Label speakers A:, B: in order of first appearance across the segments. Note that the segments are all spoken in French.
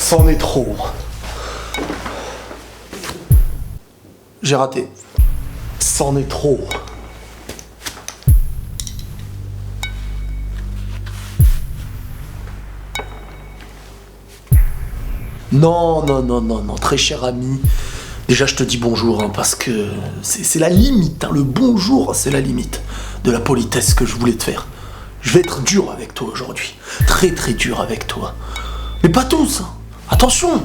A: C'en est trop. J'ai raté. C'en est trop. Non, très cher ami. Déjà, je te dis bonjour, hein, parce que c'est la limite. Hein, le bonjour, c'est la limite de la politesse que je voulais te faire. Je vais être dur avec toi aujourd'hui. Très, très dur avec toi. Mais pas tous. Hein. Attention,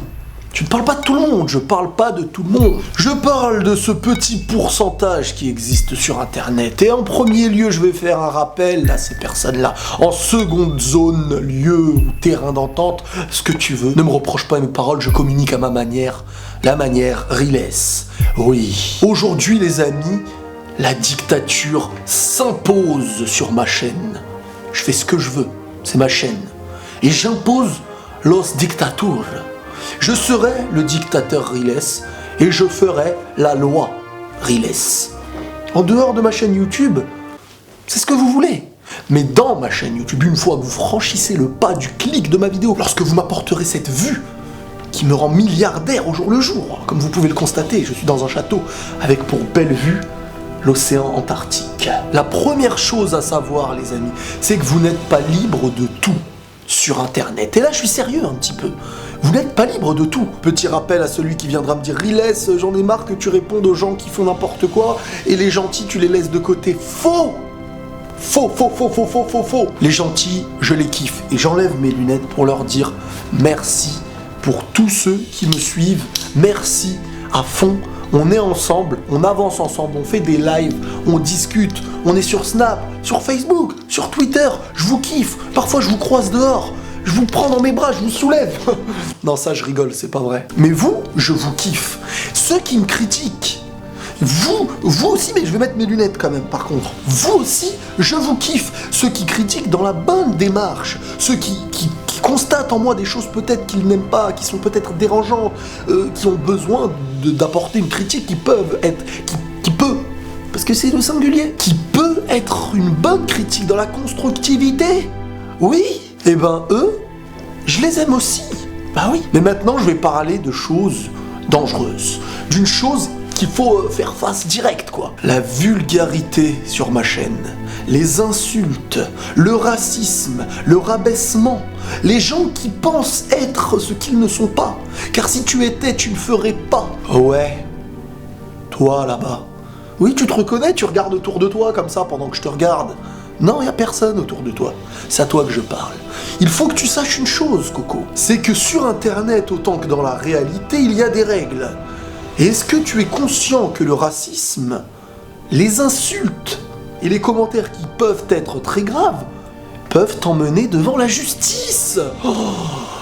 A: tu ne parles pas de tout le monde. Je parle pas de tout le monde. Je parle de ce petit pourcentage qui existe sur Internet. Et en premier lieu, je vais faire un rappel à ces personnes-là. En seconde zone, lieu ou terrain d'entente, ce que tu veux. Ne me reproche pas mes paroles, je communique à ma manière. La manière Riles. Oui. Aujourd'hui, les amis, la dictature s'impose sur ma chaîne. Je fais ce que je veux. C'est ma chaîne. Et j'impose los dictatures. Je serai le dictateur Riles et je ferai la loi Riles. En dehors de ma chaîne YouTube, c'est ce que vous voulez. Mais dans ma chaîne YouTube, une fois que vous franchissez le pas du clic de ma vidéo, lorsque vous m'apporterez cette vue qui me rend milliardaire au jour le jour, comme vous pouvez le constater, je suis dans un château avec pour belle vue l'océan Antarctique. La première chose à savoir, les amis, c'est que vous n'êtes pas libre de tout sur Internet. Et là, je suis sérieux un petit peu. Vous n'êtes pas libre de tout. Petit rappel à celui qui viendra me dire « Riles, j'en ai marre que tu répondes aux gens qui font n'importe quoi, et les gentils, tu les laisses de côté. » Faux! Faux. Les gentils, je les kiffe. Et j'enlève mes lunettes pour leur dire merci pour tous ceux qui me suivent. Merci à fond. On est ensemble, on avance ensemble, on fait des lives, on discute, on est sur Snap, sur Facebook, sur Twitter, je vous kiffe, parfois je vous croise dehors, je vous prends dans mes bras, je vous soulève. Non, ça je rigole, c'est pas vrai. Mais vous, je vous kiffe. Ceux qui me critiquent, vous aussi, mais je vais mettre mes lunettes quand même par contre, vous aussi, je vous kiffe. Ceux qui critiquent dans la bonne démarche, ceux qui constatent en moi des choses peut-être qu'ils n'aiment pas, qui sont peut-être dérangeantes, qui ont besoin d'apporter une critique qui peuvent être, qui peut, parce que c'est le singulier, qui peut être une bonne critique dans la constructivité. Oui, et ben eux, je les aime aussi. Bah oui. Mais maintenant, je vais parler de choses dangereuses, d'une chose qu'il faut faire face direct, quoi. La vulgarité sur ma chaîne, les insultes, le racisme, le rabaissement, les gens qui pensent être ce qu'ils ne sont pas. Car si tu étais, tu ne ferais pas. Ouais, toi là-bas. Oui, tu te reconnais, tu regardes autour de toi comme ça pendant que je te regarde. Non, il n'y a personne autour de toi. C'est à toi que je parle. Il faut que tu saches une chose, Coco. C'est que sur Internet, autant que dans la réalité, il y a des règles. Et est-ce que tu es conscient que le racisme, les insultes et les commentaires qui peuvent être très graves peuvent t'emmener devant la justice?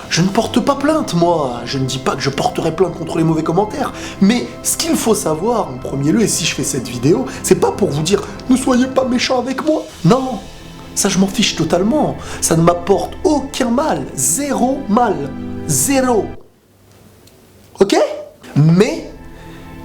A: Je ne porte pas plainte, moi. Je ne dis pas que je porterai plainte contre les mauvais commentaires. Mais ce qu'il faut savoir, en premier lieu, et si je fais cette vidéo, c'est pas pour vous dire « Ne soyez pas méchants avec moi ». Non, ça je m'en fiche totalement. Ça ne m'apporte aucun mal. Zéro mal. Zéro. Ok? Mais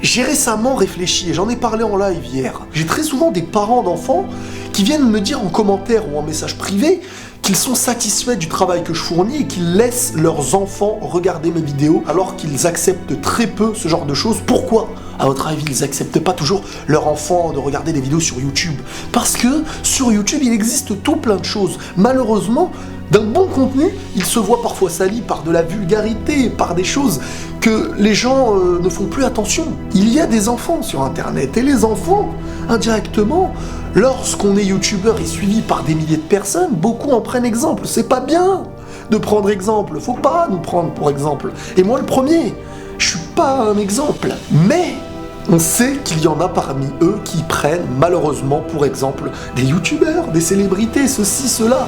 A: j'ai récemment réfléchi, et j'en ai parlé en live hier. J'ai très souvent des parents d'enfants qui viennent me dire en commentaire ou en message privé qu'ils sont satisfaits du travail que je fournis et qu'ils laissent leurs enfants regarder mes vidéos alors qu'ils acceptent très peu ce genre de choses. Pourquoi, à votre avis, ils acceptent pas toujours leur enfant de regarder des vidéos sur YouTube? Parce que sur YouTube, il existe tout plein de choses. Malheureusement, d'un bon contenu, il se voit parfois sali par de la vulgarité, par des choses que les gens ne font plus attention. Il y a des enfants sur Internet, et les enfants, indirectement, lorsqu'on est youtubeur et suivi par des milliers de personnes, beaucoup en prennent exemple. C'est pas bien de prendre exemple, faut pas nous prendre pour exemple. Et moi le premier, je suis pas un exemple. Mais on sait qu'il y en a parmi eux qui prennent malheureusement pour exemple des youtubeurs, des célébrités, ceci, cela.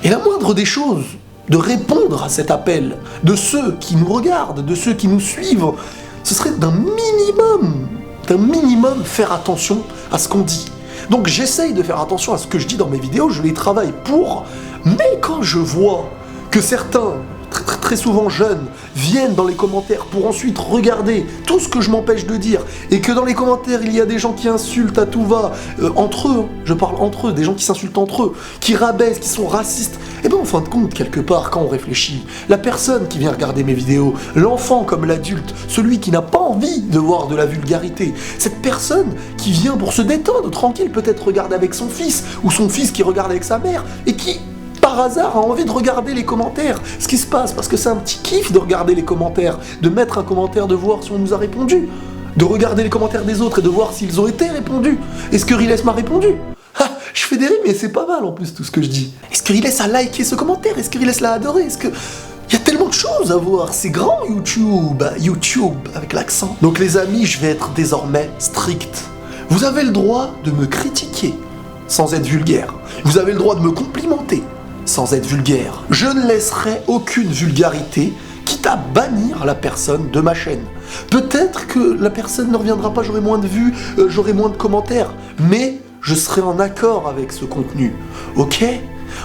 A: Et la moindre des choses, de répondre à cet appel de ceux qui nous regardent, de ceux qui nous suivent, ce serait d'un minimum faire attention à ce qu'on dit. Donc j'essaye de faire attention à ce que je dis dans mes vidéos, je les travaille pour, mais quand je vois que certains, très souvent jeunes, viennent dans les commentaires pour ensuite regarder tout ce que je m'empêche de dire, et que dans les commentaires il y a des gens qui insultent à tout va, entre eux, je parle entre eux, des gens qui s'insultent entre eux, qui rabaissent, qui sont racistes, et bien en fin de compte, quelque part, quand on réfléchit, la personne qui vient regarder mes vidéos, l'enfant comme l'adulte, celui qui n'a pas envie de voir de la vulgarité, cette personne qui vient pour se détendre, tranquille, peut-être regarder avec son fils, ou son fils qui regarde avec sa mère, et qui, par hasard, a envie de regarder les commentaires, ce qui se passe, parce que c'est un petit kiff de regarder les commentaires, de mettre un commentaire, de voir si on nous a répondu, de regarder les commentaires des autres et de voir s'ils ont été répondus. Est-ce que Riles m'a répondu? Je fais des rimes, mais c'est pas mal en plus tout ce que je dis. Est-ce que Riles a liké ce commentaire? Est-ce que Riles l'a adoré? Est-ce que... Il y a tellement de choses à voir, c'est grand YouTube, YouTube avec l'accent. Donc les amis, je vais être désormais strict. Vous avez le droit de me critiquer sans être vulgaire. Vous avez le droit de me complimenter sans être vulgaire. Je ne laisserai aucune vulgarité, quitte à bannir la personne de ma chaîne. Peut-être que la personne ne reviendra pas, j'aurai moins de vues, j'aurai moins de commentaires, mais je serai en accord avec ce contenu, ok?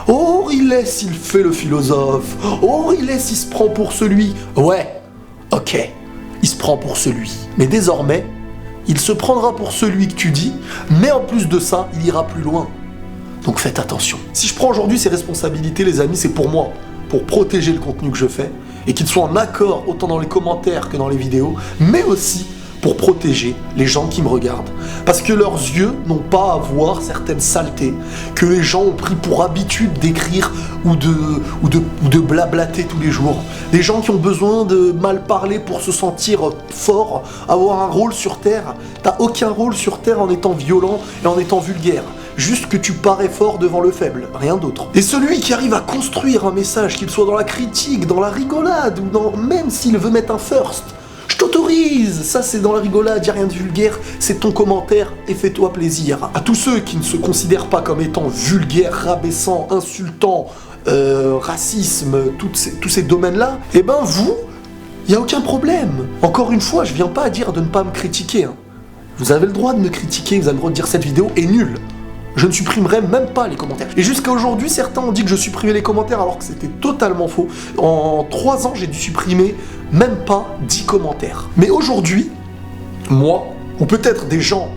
A: Oh, Riles, il fait le philosophe. Oh, Riles, il se prend pour celui. Ouais, ok, il se prend pour celui. Mais désormais, il se prendra pour celui que tu dis, mais en plus de ça, il ira plus loin. Donc faites attention. Si je prends aujourd'hui ces responsabilités, les amis, c'est pour moi, pour protéger le contenu que je fais, et qu'il soit en accord autant dans les commentaires que dans les vidéos, mais aussi pour protéger les gens qui me regardent. Parce que leurs yeux n'ont pas à voir certaines saletés que les gens ont pris pour habitude d'écrire ou de blablater tous les jours. Des gens qui ont besoin de mal parler pour se sentir fort, avoir un rôle sur Terre. T'as aucun rôle sur Terre en étant violent et en étant vulgaire. Juste que tu parais fort devant le faible, rien d'autre. Et celui qui arrive à construire un message, qu'il soit dans la critique, dans la rigolade, ou dans... même s'il veut mettre un first, je t'autorise, ça c'est dans la rigolade, y a rien de vulgaire, c'est ton commentaire et fais-toi plaisir. À tous ceux qui ne se considèrent pas comme étant vulgaires, rabaissants, insultants, racisme, tous ces domaines-là, eh ben vous, y a aucun problème. Encore une fois, je viens pas à dire de ne pas me critiquer. Hein. Vous avez le droit de me critiquer, vous avez le droit de dire cette vidéo est nulle. Je ne supprimerai même pas les commentaires. Et jusqu'à aujourd'hui, certains ont dit que je supprimais les commentaires alors que c'était totalement faux. En 3 ans, j'ai dû supprimer même pas 10 commentaires. Mais aujourd'hui, moi, ou peut-être des gens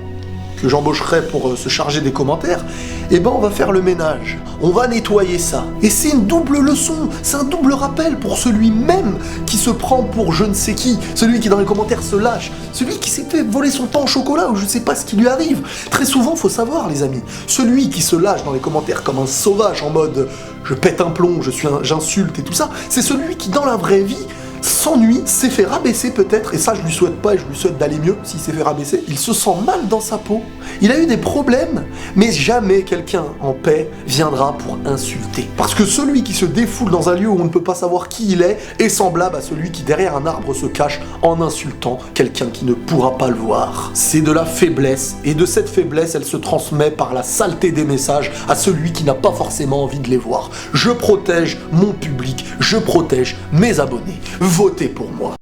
A: que j'embaucherai pour se charger des commentaires, eh ben on va faire le ménage. On va nettoyer ça. Et c'est une double leçon, c'est un double rappel pour celui même qui se prend pour je ne sais qui, celui qui dans les commentaires se lâche, celui qui s'est fait voler son pain au chocolat ou je ne sais pas ce qui lui arrive. Très souvent, faut savoir les amis, celui qui se lâche dans les commentaires comme un sauvage en mode je pète un plomb, j'insulte et tout ça, c'est celui qui dans la vraie vie s'ennuie, s'est fait rabaisser peut-être, et ça je lui souhaite pas et je lui souhaite d'aller mieux s'il s'est fait rabaisser, il se sent mal dans sa peau, il a eu des problèmes, mais jamais quelqu'un en paix viendra pour insulter. Parce que celui qui se défoule dans un lieu où on ne peut pas savoir qui il est semblable à celui qui derrière un arbre se cache en insultant quelqu'un qui ne pourra pas le voir. C'est de la faiblesse, et de cette faiblesse elle se transmet par la saleté des messages à celui qui n'a pas forcément envie de les voir. Je protège mon public, je protège mes abonnés. Votez pour moi.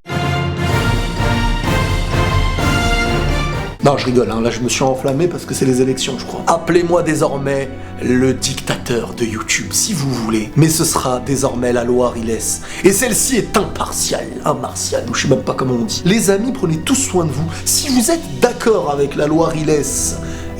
A: Non, je rigole, hein. Là je me suis enflammé parce que c'est les élections, je crois. Appelez-moi désormais le dictateur de YouTube, si vous voulez. Mais ce sera désormais la loi Riles. Et celle-ci est impartiale, ou je sais même pas comment on dit. Les amis, prenez tous soin de vous. Si vous êtes d'accord avec la loi Riles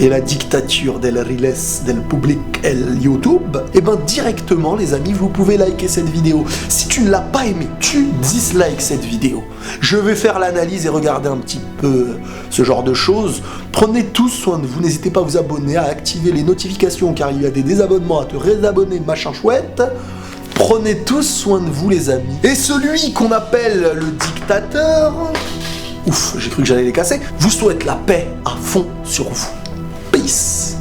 A: et la dictature del Riles, del public, el YouTube, et ben directement les amis, vous pouvez liker cette vidéo. Si tu ne l'as pas aimé, tu dislikes cette vidéo. Je vais faire l'analyse et regarder un petit peu ce genre de choses. Prenez tous soin de vous, n'hésitez pas à vous abonner, à activer les notifications car il y a des désabonnements, à te réabonner, machin chouette. Prenez tous soin de vous les amis. Et celui qu'on appelle le dictateur, ouf, j'ai cru que j'allais les casser, vous souhaite la paix à fond sur vous. Peace.